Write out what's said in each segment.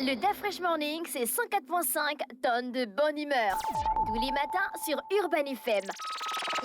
Le Da Fresh Morning, c'est 104.5 tonnes de bonne humeur. Tous les matins sur Urban FM.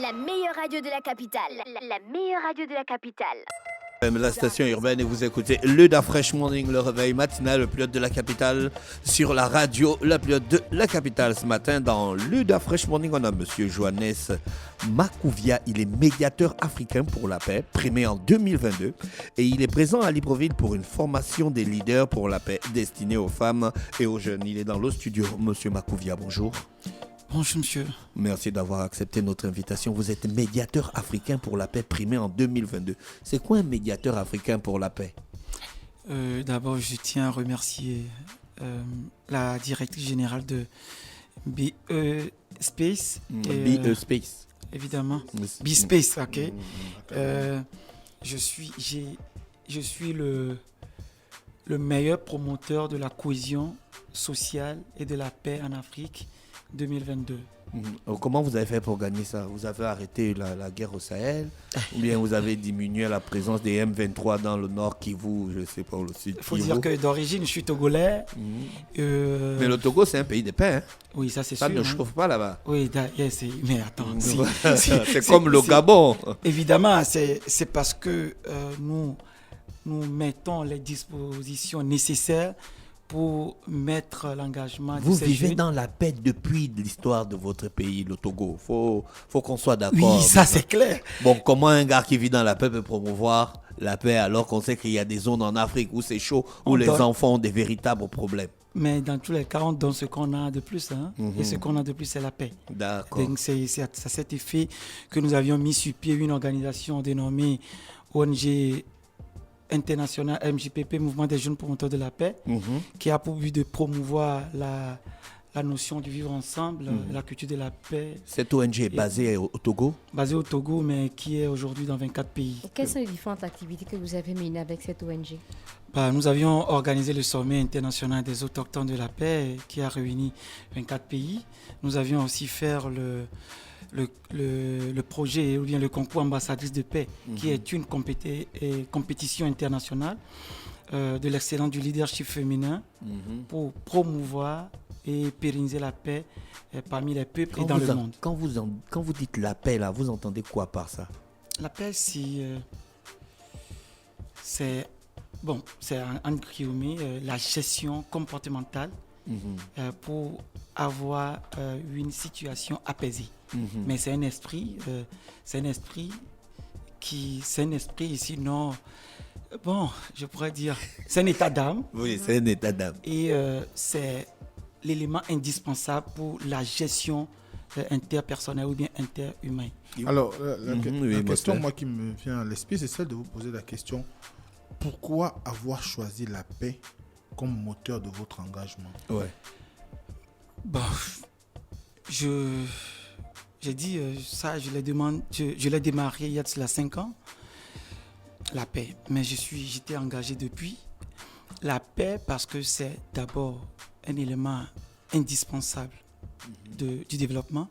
La meilleure radio de la capitale. La meilleure radio de la capitale. La station urbaine et vous écoutez le Da Fresh Morning, le réveil matinal le plus hot de la capitale sur la radio la plus haute de la capitale. Ce matin dans le Da Fresh Morning, on a monsieur Johannes Makouvia. Il est médiateur africain pour la paix, primé en 2022 et il est présent à Libreville pour une formation des leaders pour la paix destinée aux femmes et aux jeunes. Il est dans le studio. Monsieur Makouvia, bonjour. Bonjour monsieur. Merci d'avoir accepté notre invitation. Vous êtes médiateur africain pour la paix primé en 2022. C'est quoi un médiateur africain pour la paix? D'abord, je tiens à remercier la directrice générale de BE Space. BE Space. Évidemment. BE Space, ok. Je suis le meilleur promoteur de la cohésion sociale et de la paix en Afrique 2022. Comment vous avez fait pour gagner ça? Vous avez arrêté la guerre au Sahel ou bien vous avez diminué la présence des M23 dans le nord Kivu, je ne sais pas, le sud Kivu? Il faut dire que d'origine, je suis togolais. Mais le Togo, c'est un pays de paix. Hein? Oui, ça c'est sûr. Ça ne chauffe pas là-bas. Oui, mais attends. C'est comme le Gabon. Évidemment, c'est parce que nous mettons les dispositions nécessaires pour mettre l'engagement. Vous vivez dans la paix depuis l'histoire de votre pays, le Togo. Faut qu'on soit d'accord. Oui, ça c'est clair. Bon, comment un gars qui vit dans la paix peut promouvoir la paix alors qu'on sait qu'il y a des zones en Afrique où c'est chaud, où les enfants ont des véritables problèmes? Mais dans tous les cas, on donne ce qu'on a de plus. Et ce qu'on a de plus, c'est la paix. D'accord. Donc c'est à cet effet que nous avions mis sur pied une organisation dénommée ONG international MJPP, Mouvement des jeunes promoteurs de la paix, qui a pour but de promouvoir la notion du vivre ensemble, la culture de la paix. Cette ONG est basée au Togo? Basée au Togo, mais qui est aujourd'hui dans 24 pays. Et quelles sont les différentes activités que vous avez menées avec cette ONG? Nous avions organisé le sommet international des autochtones de la paix qui a réuni 24 pays. Nous avions aussi fait le projet ou bien le concours ambassadrice de paix, qui est une compétition internationale de l'excellence du leadership féminin pour promouvoir et pérenniser la paix parmi les peuples et dans le monde. Quand vous dites la paix, là, vous entendez quoi par ça? La paix, c'est en guillemets la gestion comportementale pour avoir une situation apaisée. Mais c'est un esprit sinon, je pourrais dire, c'est un état d'âme. Oui, c'est un état d'âme. Et c'est l'élément indispensable pour la gestion interpersonnelle ou bien interhumaine. Alors, la question moi qui me vient à l'esprit, c'est celle de vous poser la question: pourquoi avoir choisi la paix comme moteur de votre engagement? Ouais. J'ai dit ça, je l'ai démarré il y a de cela 5 ans, la paix. Mais j'étais engagé depuis. La paix parce que c'est d'abord un élément indispensable du développement.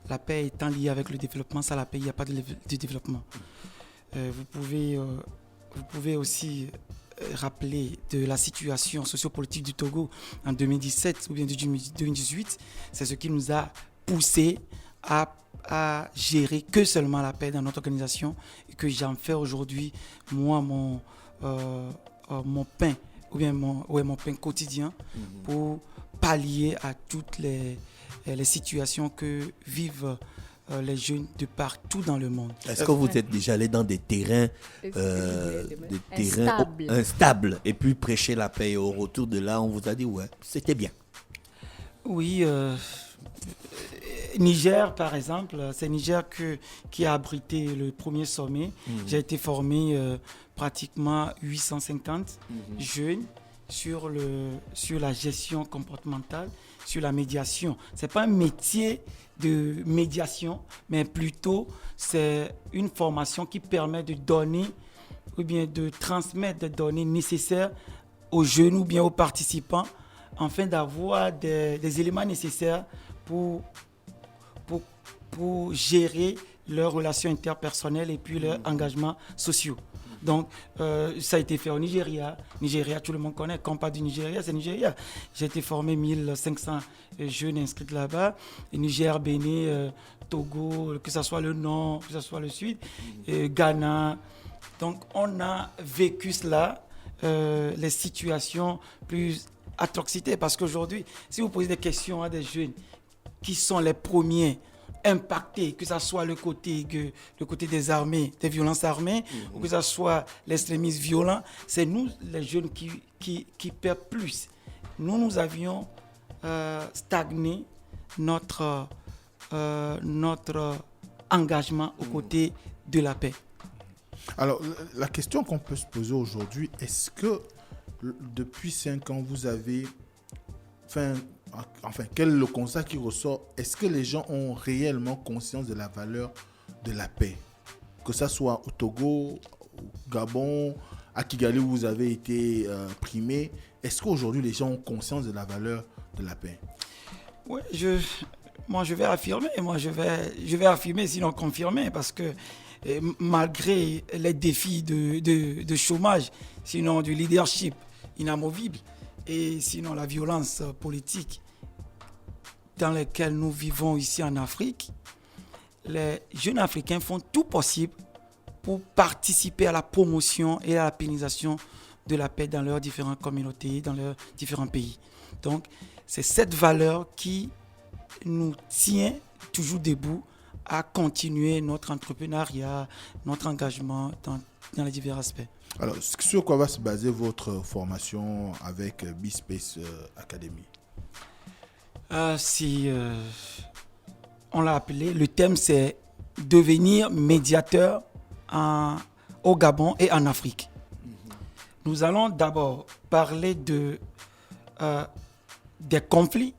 La paix étant liée avec le développement, sans la paix, il n'y a pas de développement. Vous pouvez aussi rappeler de la situation sociopolitique du Togo en 2017 ou bien 2018. C'est ce qui nous a poussé à gérer que seulement la paix dans notre organisation et que j'en fais aujourd'hui, moi, mon pain, ou bien mon pain quotidien pour pallier à toutes les situations que vivent les jeunes de partout dans le monde. Est-ce que vous êtes déjà allé dans des terrains instables et puis prêcher la paix, et au retour de là, on vous a dit ouais, c'était bien? Oui, Niger par exemple, c'est Niger qui a abrité le premier sommet. J'ai été formé pratiquement 850 jeunes sur la gestion comportementale, sur la médiation. Ce n'est pas un métier de médiation, mais plutôt c'est une formation qui permet de donner ou bien de transmettre des données nécessaires aux jeunes ou bien aux participants afin d'avoir des éléments nécessaires pour gérer leurs relations interpersonnelles et puis leurs engagements sociaux. Donc, ça a été fait au Nigeria. Nigeria, tout le monde connaît. Quand on parle du Nigeria, c'est Nigeria. J'ai été formé 1500 jeunes inscrits là-bas. Niger, Bénin, Togo, que ce soit le nord, que ce soit le sud, Ghana. Donc, on a vécu cela, les situations plus atrocités. Parce qu'aujourd'hui, si vous posez des questions à des jeunes qui sont les premiers impactés, que ce soit le côté des armées, des violences armées, ou que ce soit l'extrémisme violent, c'est nous, les jeunes, qui perdent plus. Nous avions stagné notre engagement aux côtés de la paix. Alors, la question qu'on peut se poser aujourd'hui, est-ce que depuis 5 ans, vous avez quel est le constat qui ressort? Est-ce que les gens ont réellement conscience de la valeur de la paix? Que ça soit au Togo, au Gabon, à Kigali où vous avez été primé, est-ce qu'aujourd'hui les gens ont conscience de la valeur de la paix? Oui, je vais affirmer, je vais affirmer sinon confirmer, parce que malgré les défis de chômage, sinon du leadership inamovible, et sinon la violence politique dans laquelle nous vivons ici en Afrique, les jeunes Africains font tout possible pour participer à la promotion et à la pérennisation de la paix dans leurs différentes communautés, dans leurs différents pays. Donc, c'est cette valeur qui nous tient toujours debout à continuer notre entrepreneuriat, notre engagement dans les divers aspects. Alors, sur quoi va se baser votre formation avec B-Space Academy? On l'a appelé, le thème c'est devenir médiateur au Gabon et en Afrique. Nous allons d'abord parler des conflits,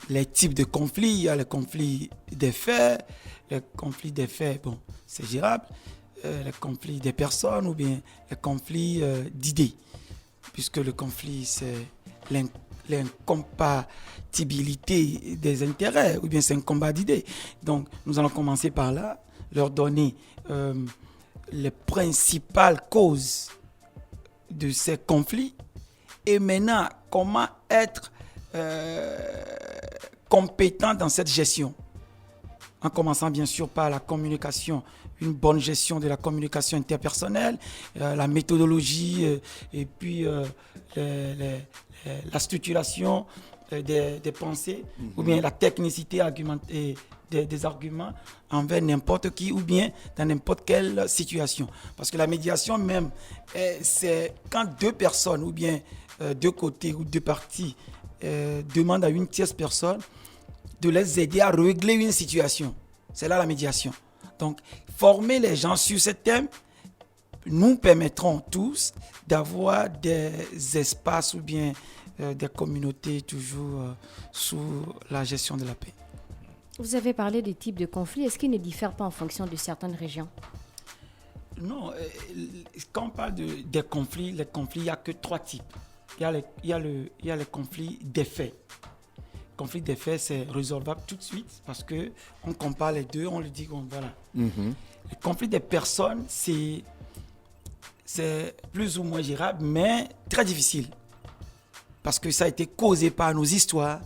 les types de conflits. Il y a les conflits des faits. Les conflits des faits, bon, c'est gérable. Les conflits des personnes ou bien les conflits d'idées. Puisque le conflit, c'est l'incompatibilité des intérêts ou bien c'est un combat d'idées. Donc, nous allons commencer par là, leur donner les principales causes de ces conflits et maintenant, comment être compétent dans cette gestion. En commençant bien sûr par la communication, une bonne gestion de la communication interpersonnelle, la méthodologie et puis la structuration des pensées, ou bien la technicité des arguments envers n'importe qui ou bien dans n'importe quelle situation. Parce que la médiation même, c'est quand deux personnes ou bien deux côtés ou deux parties demandent à une tierce personne de les aider à régler une situation. C'est là la médiation. Donc, former les gens sur ce thème nous permettront tous d'avoir des espaces ou bien des communautés toujours sous la gestion de la paix. Vous avez parlé des types de conflits. Est-ce qu'ils ne diffèrent pas en fonction de certaines régions? Non. Quand on parle des conflits, les conflits, il n'y a que 3 types. Il y a les conflits des faits. Le conflit des faits, c'est résolvable tout de suite parce qu'on compare les deux, on lui dit bon, voilà. Le conflit des personnes, c'est plus ou moins gérable, mais très difficile. Parce que ça a été causé par nos histoires.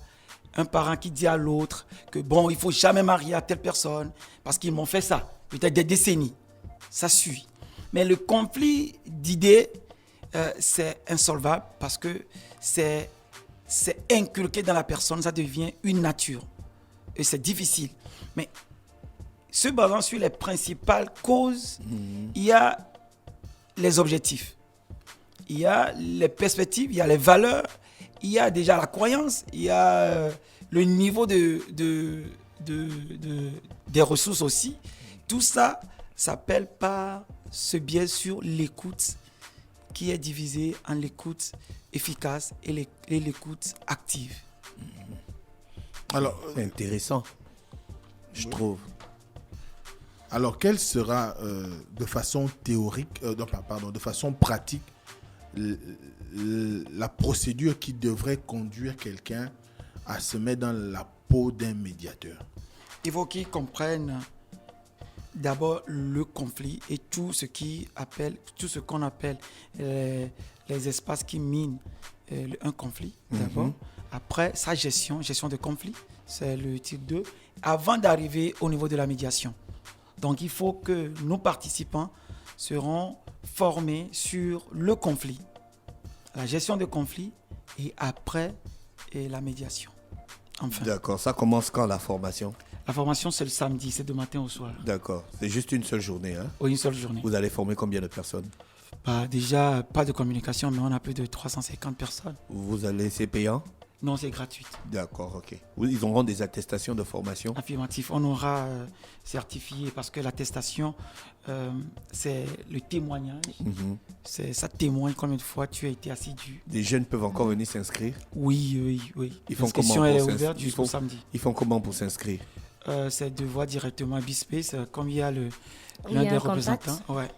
Un parent qui dit à l'autre que bon, il ne faut jamais marier à telle personne parce qu'ils m'ont fait ça, peut-être des décennies. Ça suit. Mais le conflit d'idées, c'est insolvable parce que c'est inculqué dans la personne, ça devient une nature. Et c'est difficile. Mais se basant sur les principales causes, il y a les objectifs, il y a les perspectives, il y a les valeurs, il y a déjà la croyance, il y a le niveau des ressources aussi. Tout ça s'appelle par ce biais sur l'écoute qui est divisée en l'écoute efficace et l'écoute active. Alors, c'est intéressant, je trouve. Alors, quelle sera de façon théorique, de façon pratique, la procédure qui devrait conduire quelqu'un à se mettre dans la peau d'un médiateur? Il faut qu'il comprenne d'abord le conflit et tout ce qu'on appelle les espaces qui minent un conflit, d'abord. Après, sa gestion de conflit, c'est le type 2, avant d'arriver au niveau de la médiation. Donc, il faut que nos participants seront formés sur le conflit, la gestion de conflit et après la médiation. Enfin. D'accord, ça commence quand la formation? La formation, c'est le samedi, c'est de matin au soir. D'accord, c'est juste une seule journée, hein? Oui, une seule journée. Vous allez former combien de personnes? Déjà, pas de communication, mais on a plus de 350 personnes. Vous allez, c'est payant? Non, c'est gratuit. D'accord, ok. Ils auront des attestations de formation? Affirmatif. On aura certifié parce que l'attestation, c'est le témoignage. Ça témoigne combien de fois tu as été assidu. Des jeunes peuvent encore venir s'inscrire? Oui. Ils font L'inscription comment elle est pour ouverte jusqu'au samedi. Ils font comment pour s'inscrire? C'est de voir directement à Bispace, comme il y a Il l'un y a des un contact. représentants. Ouais.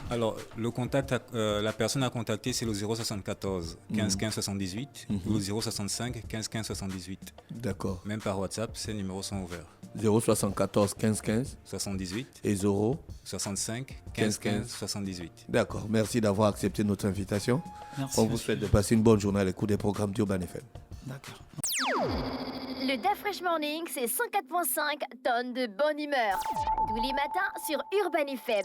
Alors, le contact, la personne à contacter, c'est le 074 15 15 78 ou le 065 15 15 78. D'accord. Même par WhatsApp, ces numéros sont ouverts. 074 15 15 78 et 0 65 15 15 78. D'accord, merci d'avoir accepté notre invitation. Merci. On vous souhaite de passer une bonne journée à l'écoute des programmes d'Urban FM. D'accord. Le Da Fresh Morning, c'est 104.5 tonnes de bonne humeur. Tous les matins sur Urban FM.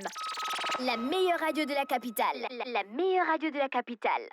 La meilleure radio de la capitale. La meilleure radio de la capitale.